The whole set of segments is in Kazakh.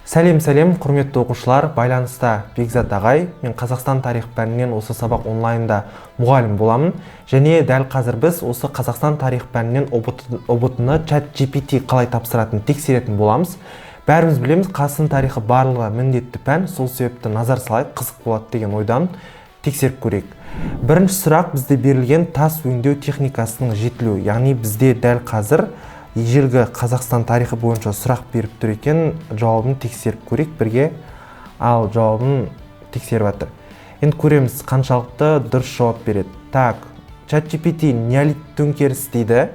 Сәлем, құрметті оқушылар, байланыста Бекзат ағай. Мен Қазақстан тарих пәнінен осы сабақ онлайнда мұғалім боламын. Және дәл қазір біз осы Қазақстан тарих пәнінен ұбт-ны ChatGPT қалай тапсыратын тексеретін боламыз. Бәріміз білеміз, Қазақстан тарихы барлығы міндетті пән, сол себепті назар салайық, қызық болады деген ойдан тексеріп көрейік. Бірінші сұрақ бізде берілген тас өңдеу техникасының жетілуі. Яғни бізде дәл қазір ежелгі Қазақстан тарихы бойынша сұрақ беріп тұр екен, жауабын тексеріп көрейік бірге. Ал жауабын тексеріп жатыр. Енді көреміз қаншалықты дұрыс жауап береді. Так, ChatGPT неолит төңкеріс дейді.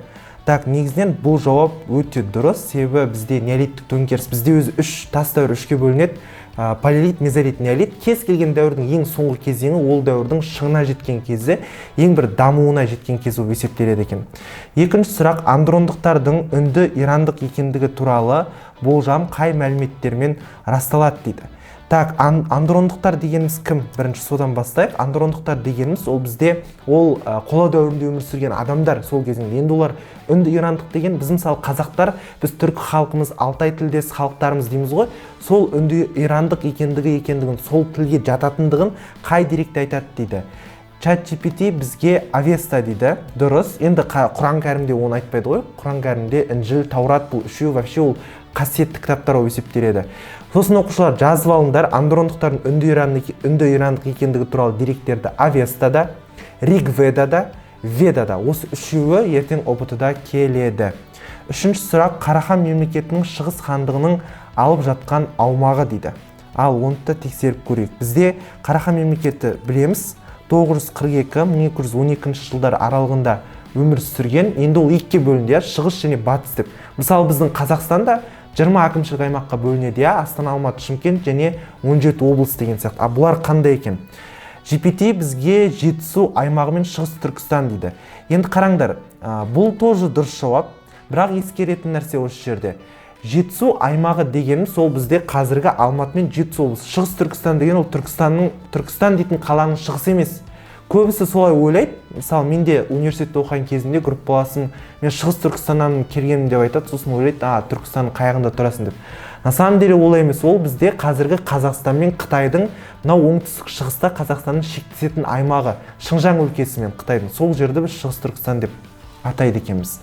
Так, негізінен бұл жауап өте дұрыс, себебі бізде неолиттік төңкеріс бізде өзі тас дәуірі үшке бөлінеді. Палеолит, мезолит, неолит. Кез келген дәуірдің ең соңғы кезеңі ол дәуірдің шыңына жеткен кезі, ең бір дамуына жеткен кез болып есептеледі екен. Екінші сұрақ, андрондықтардың үнді ирандық екендігі туралы болжам қай мәліметтермен расталады дейді. Так, андрондықтар дегеніміз кім? Бірінші содан бастайық. Андрондықтар дегеніміз ол бізде қола дәуірінде өмір сүрген адамдар сол кезінде. Енді олар үнді ирандық деген біз мысалы қазақтар, біз түркі халқымыз, алтай тілдес халықтарымыз дейміз ғой. Сол үнді ирандық екендігін, сол тілге жататындығын қай деректе айтады дейді. ChatGPT бізге Авеста дейді. Дұрыс. Енді Құран кәрімде оны айтпайды ғой. Құран кәрімде Інжіл, Таурат бұл үшеуі вообще ол қасиетті кітаптар болып есептеледі. Сосын оқушылар жазып алыңдар, андрондықтардың үнді ирандық екендігі туралы деректерді Авестада, Ригведада, Ведада. Осы үшеуі ертең ұбт-да келеді. Үшінші сұрақ, Қарахан мемлекетінің Шығыс хандығының алып жатқан аумағы дейді. Ал оны да тексеріп көрейік. Бізде Қарахан мемлекеті білеміз, 942-1212 жылдар аралығында өмір сүрген. Енді ол екіге бөлінді, шығыс және батыс деп. Мысалы біздің Қазақстанда 20 әкімшілік аймаққа бөлінеді, Астана, Алматы, Шымкент және 17 облыс деген сияқты. Бұлар қандай екен? GPT бізге Жетісу аймағы мен Шығыс Түркістан дейді. Енді қараңдар, бұл тоже дұрыс жауап, бірақ ескеретін нәрсе осы жерде. Жетісу аймағы дегеніміз сол бізде қазіргі Алматы мен Жетісу облысы. Шығыс Түркістан деген ол Түркістан дейтін қаланың шығысы емес. Көбісі солай ойлайды. Мысалы, менде университетте оқыған кезінде группаласым мен Шығыс Түркістаннан келгенмін деп айтады, сосын ойлайды, Түркістанның қайғында тұрасың деп. На самом деле олай емес, ол бізде қазіргі Қазақстан мен Қытайдың, мынау оңтүстік шығыста Қазақстанның шектесетін аймағы, Шыңжаң өлкесі мен Қытайдың. Сол жерді біз Шығыс Түркістан деп атайды екенбіз.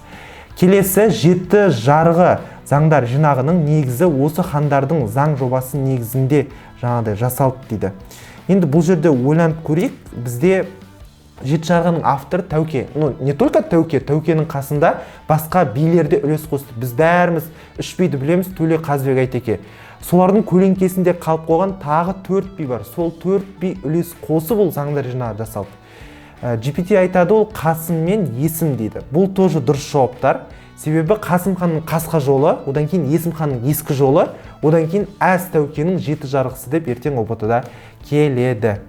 Келесі, жеті жарғы заңдар жинағының негізі осы хандардың заң жобасы негізінде жаңағыдай жасалды дейді. Енді бұл жерде ойланып көрейік, бізде жеті жарғының авторы Тәуке. Не только Тәуке, Тәукенің қасында басқа билерде үлес қосты. Біз бәріміз үш биді білеміз, Төле, Қазыбек, Айтеке. Солардың көлеңкесінде қалып қойған тағы 4 би бар. Сол 4 би үлес қосып ол заңдар жинағы жасалды. GPT айтады, ол Қасым мен Есім дейді. Бұл тоже дұрыс жауаптар. Себебі Қасым ханның қасқа жолы, одан кейін Есім ханның ескі жолы, одан кейін Әз Тәукенің жеті жарғысы деп ертең ұбт-да келеді.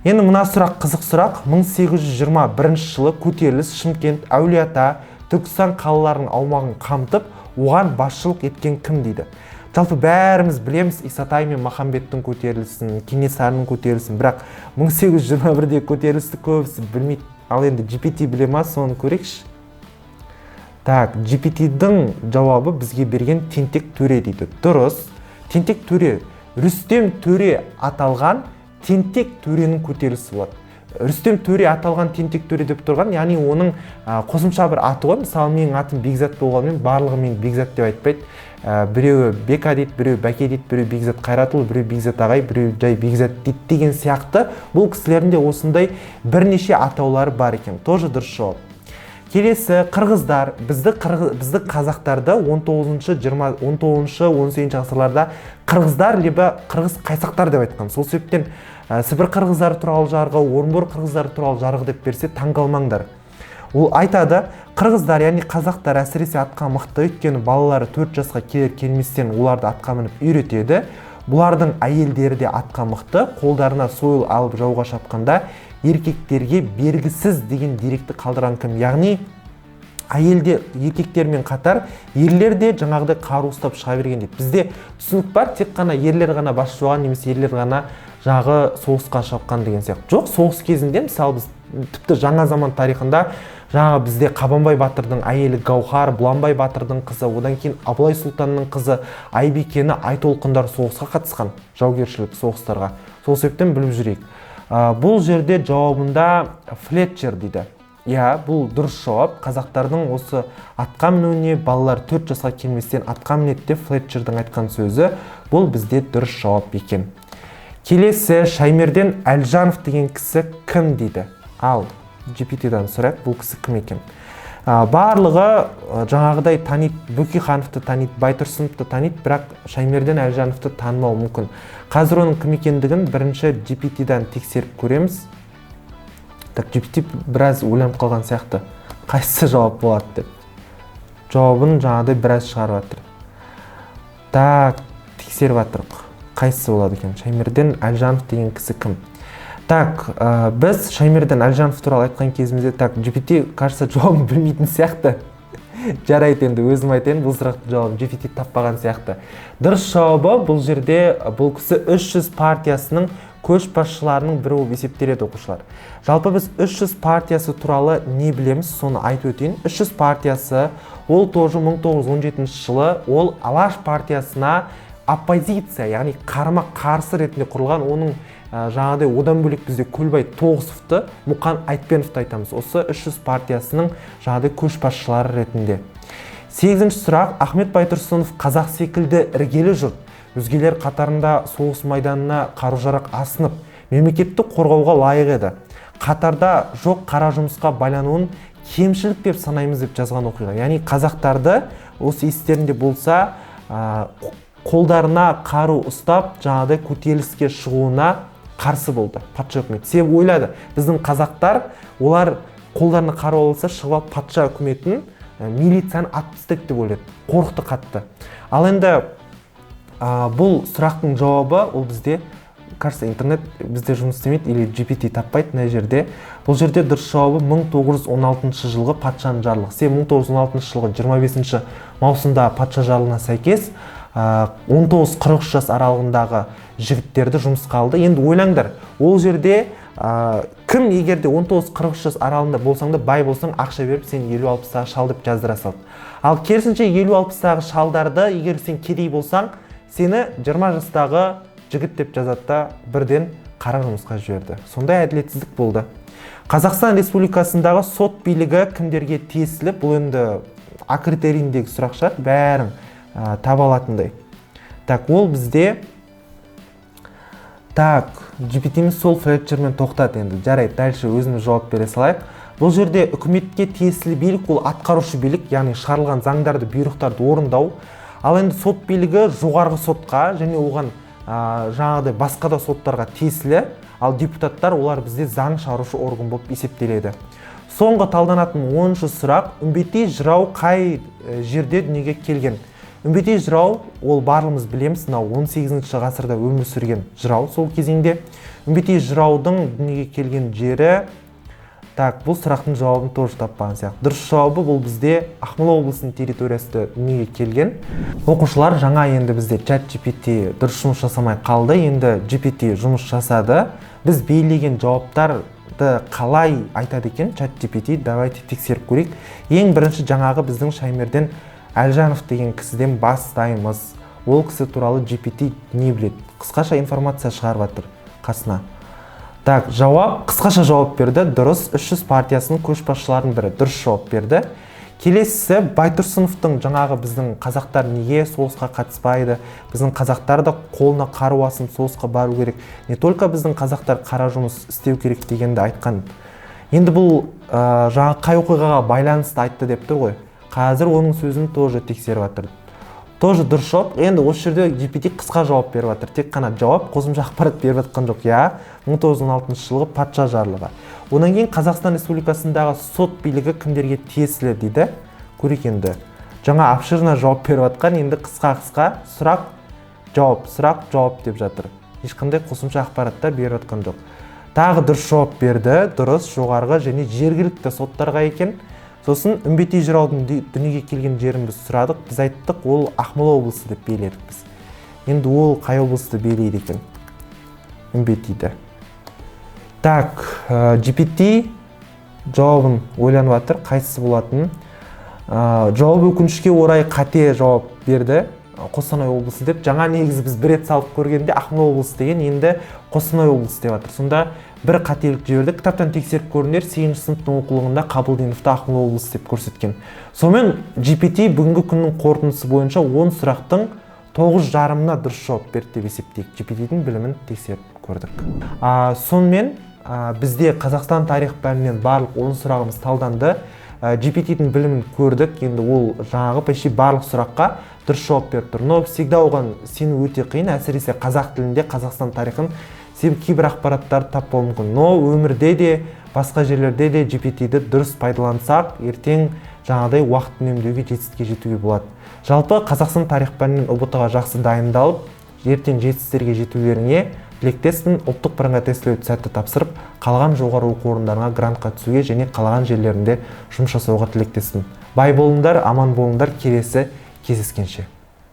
Енді мына сұрақ қызық сұрақ. 1821 жылы көтеріліс Шымкент, Әулиеата, Түркістан қалаларының аумағын қамтып, оған басшылық еткен кім дейді. Жалпы бәріміз білеміз Исатай мен Махамбеттің көтерілісін, Кенесарының көтерілісін, бірақ 1821-де көтерілісті көбісі білмейді. Ал енді GPT біле ма, соны көрейікші. Так, GPT-дің жауабы бізге берген Тентек төре дейді. Дұрыс. Тентек төре, Рүстем төре аталған Тентек төренің көтерілісі болады. Рүстем төре аталған Тентек төре деп тұрған, яғни оның қосымша бір аты ғой. Мысалы, менің атым Бекзат болғанмен барлығы мен Бекзат деп айтпайды. Біреуі Бека дейді, біреуі Бәке дейді, біреуі Бекзат Қайратұлы, біреуі Бекзат ағай, біреуі жай Бекзат дейді деген сияқты. Бұл кісілерінде осындай бірнеше атаулары бар екен. Тоже дұрыс жауап. Келесі, қырғыздар. Бізді қазақтарды 19-18 ғасырларда қырғыздар либо қырғыз қайсақтар деп айтқан. Сол себептен Сібір қырғыздары туралы жарғы, Орынбор қырғыздары туралы жарғы деп берсе таңғалмаңдар. Ол айтады, қырғыздар, яғни қазақтар әсіресе атқа мықты, өйткені балалары 4 жасқа келер-келместен оларды атқа мініп үйретеді. Бұлардың әйелдері де атқа мықты, қолдарына сойыл алып жауға шапқанда еркектерге бергісіз деген деректі қалдырған кім. Яғни әйелде еркектермен қатар ерлер де жаңағыдай қару ұстап шыға берген дейді. Бізде түсінік бар, тек қана ерлер ғана басшы болған, немесе ерлер ғана жағы соғысқа шапқан деген сияқты. Жоқ, соғыс кезінде мысалы біз тіпті жаңа заман тарихында жаңағы бізде Қабанбай батырдың әйелі Гаухар, Бұланбай батырдың қызы, одан кейін Абылай сұлтанның қызы Айбикені Айтолқындар соғысқа қатысқан, жаугершілік соғыстарға. Сол себептен біліп жүрейік. Бұл жерде жауабында Флетчер дейді. Бұл дұрыс жауап. Қазақтардың осы атқа мінуіне балалар 4 жасқа келместен атқа мінеді деп Флетчердің айтқан сөзі, бұл бізде дұрыс жауап екен. Келесі, Шаймерден Әлжанов деген кісі кім дейді? Ал GPT-дан сұрайық, бұл кісі кім екен? Барлығы жаңағыдай таниды, Бөкейхановты таниды, Байтұрсыновты таниды, бірақ Шаймерден Әлжановты танымау мүмкін. Қазір оның кім екендігін бірінші GPT-дан тексеріп көреміз. GPT біраз ойланып қалған сияқты. Қайсысы жауап болады деп. Жауабын жаңағыдай біраз шығарып жатыр. Тексеріп жатырық. Қайсысы болады екен? Шаймерден Әлжанов деген кісі кім? Біз Шаймерден Әлжанов туралы айтқан кезімізде, GPT, кажется, жауабын білмейтін сияқты. Жарайды, енді өзім айтайын, бұл сұрақты жауабын GPT таппаған сияқты. Дұрыс жауабы бұл жерде бұл кісі 300 партиясының көшбасшыларының бірі болып есептеледі, оқушылар. Жалпы біз 300 партиясы туралы не білеміз, соны айтып өтейін. 300 партиясы ол тоже 1917 жылы ол Алаш партиясына оппозиция, яғни қарама қарсы ретінде құрылған. Оның жаңағыдай одан бөлек бізде Көлбай Тоғысовты, Мұқан Айтпеновты айтамыз. Осы 300 партиясының жаңағыдай көшбасшылары ретінде. 8-ші сұрақ, Ахмет Байтұрсынов қазақ секілді іргелі жұрт, өзгелер қатарында соғыс майданына қару-жарақ асынып, мемлекетті қорғауға лайық еді. Қатарда жоқ қара жұмысқа байлануын кемшілік деп санаймыз деп жазған оқиға. Яғни қазақтарды осы естерінде болса, қолдарына қару ұстап, жаңағыдай көтеріліске шығуына қарсы болды патша үкіметі. Себебі ойлады, біздің қазақтар, олар қолдарына қару алса шығып алып патша үкіметін, милицияны атып тастайды деп ойлады. Қорықты қатты. Ал енді бұл сұрақтың жауабы ол бізде, кажется, интернет бізде жұмыс істемейді или GPT таппайды мына жерде. Бұл жерде дұрыс жауабы 1916 жылғы патшаның жарлығы. Себебі 1916 жылғы 25 маусымда патша жарлығына сәйкес 19-43 жас аралығындағы жігіттерді жұмысқа алды. Енді ойлаңдар, ол жерде кім егерде 19-43 жас аралығында болсаң да, бай болсаң, ақша беріп сен 50-60-тағы шал деп жаздыра салды. Ал керісінше 50-60-тағы шалдарды егер сен кедей болсаң, сені 20 жастағы жігіт деп жазады да бірден қара жұмысқа жіберді. Сондай әділетсіздік болды. Қазақстан Республикасындағы сот билігі кімдерге тиесілі? Бұл енді А критерийіндегі сұрақ шығар, бәрін таба алатындай. Ол бізде GPT-міз сол Флетчермен тоқтады енді. Жарайды, дальше өзіміз жауап бере салайық. Бұл жерде үкіметке тиесілі билік ол атқарушы билік, яғни шығарылған заңдарды, бұйрықтарды орындау. Ал енді сот билігі жоғарғы сотқа және оған жаңағыдай басқа да соттарға тиесілі. Ал депутаттар олар бізде заң шығарушы орган болып есептеледі. Соңғы талданатын 10-шы сұрақ, Үмбетей жырау қай жерде дүниеге келген? Үмбетей жырау ол барлығымыз білеміз, 18-ші ғасырда өмір сүрген жырау сол кезеңде. Үмбетей жыраудың дүниеге келген жері, бұл сұрақтың жауабын тоже таппаған сияқты. Дұрыс жауабы бұл бізде Ақмола облысының территориясында дүниеге келген. Оқушылар, жаңа енді бізде ChatGPT дұрыс жұмыс жасамай қалды, енді GPT жұмыс жасады. Біз белгілеген жауаптарды қалай айтады екен ChatGPT, давайте тексеріп көрейік. Ең бірінші жаңағы біздің Шаймерден Әлжанов деген кісіден бастаймыз. Ол кісі туралы GPT не біледі? Қысқаша информация шығарып жатыр қасына. Жауап, қысқаша жауап берді, дұрыс. 300 партиясының көшбасшыларының бірі дұрыс жауап берді. Келесісі, Байтұрсыновтың жаңағы біздің қазақтар неге соғысқа қатыспайды, біздің қазақтар да қолына қару алып соғысқа бару керек, не только біздің қазақтар қара жұмыс істеу керек дегенді айтқан. Енді бұл жаңа қай оқиғаға байланысты айтты деп тұр ғой. Қазір оның сөзін тоже тексеріп жатыр. Тоже дұрыс жауап. Енді осы жерде GPT қысқа жауап беріп жатыр. Тек қана жауап, қосымша ақпарат беріп жатқан жоқ. 1916 жылғы патша жарлығы. Одан кейін Қазақстан Республикасындағы сот билігі кімдерге тиесілі дейді. Көрейік енді. Жаңа обширно жауап беріп жатқан, енді қысқа сұрақ, жауап деп жатыр. Ешқандай қосымша ақпараттар беріп жатқан жоқ. Тағы дұрыс жауап берді, дұрыс, жоғарғы және жергілікті соттарға екен. Сосын Үмбетей жыраудың дүниеге келген жерін біз сұрадық. Біз айттық, ол Ақмола облысы деп беледік біз. Енді ол қай облысты белейді екен? Үмбетейді. GPT жауабын ойланып жатыр, қайсысы болатынын. Жауап өкінішке орай қате жауап берді. Қостанай облысы деп. Жаңа негізі біз бір рет салып көргенде Ақмола облысы деген, енді Қостанай облысы деп жатыр. Сонда бір қателік жіберді. Кітаптан тексеріп көріңдер, 8-ші сыныптың оқулығында Қабылдиновты Ақмола облысы деп көрсеткен. Сонымен GPT бүгінгі күннің қорытындысы бойынша 10 сұрақтың 9,5-на дұрыс жауап берді деп есептейік. GPT-дің білімін тексеріп көрдік. Сонымен бізде Қазақстан тарих пәнінен барлық 10 сұрағымыз талданды. GPT-дің білімін көрдік. Енді ол жаңағы почти барлық сұраққа дұрыс жауап беріп тұр. Но всегда оған сену өте қиын, әсіресе қазақ тілінде Қазақстан тарихын себебі кейбір ақпараттарды таппау мүмкін. Но өмірде де, басқа жерлерде де GPT-ді дұрыс пайдалансақ, ертең жаңағыдай уақыт үнемдеуге, жетістікке жетуге болады. Жалпы Қазақстан тарих пәнінен ұбт-ға жақсы дайындалып, ертең жетістіктерге жетулеріңе тілектеспін. Ұлттық бірыңғай тестілеуді сәтті тапсырып, қалған жоғары оқу орындарына грантқа түсуге және қалаған жерлерінде жұмыс жасауға тілектеспін. Бай болыңдар, аман болыңдар, келесі кездескенше.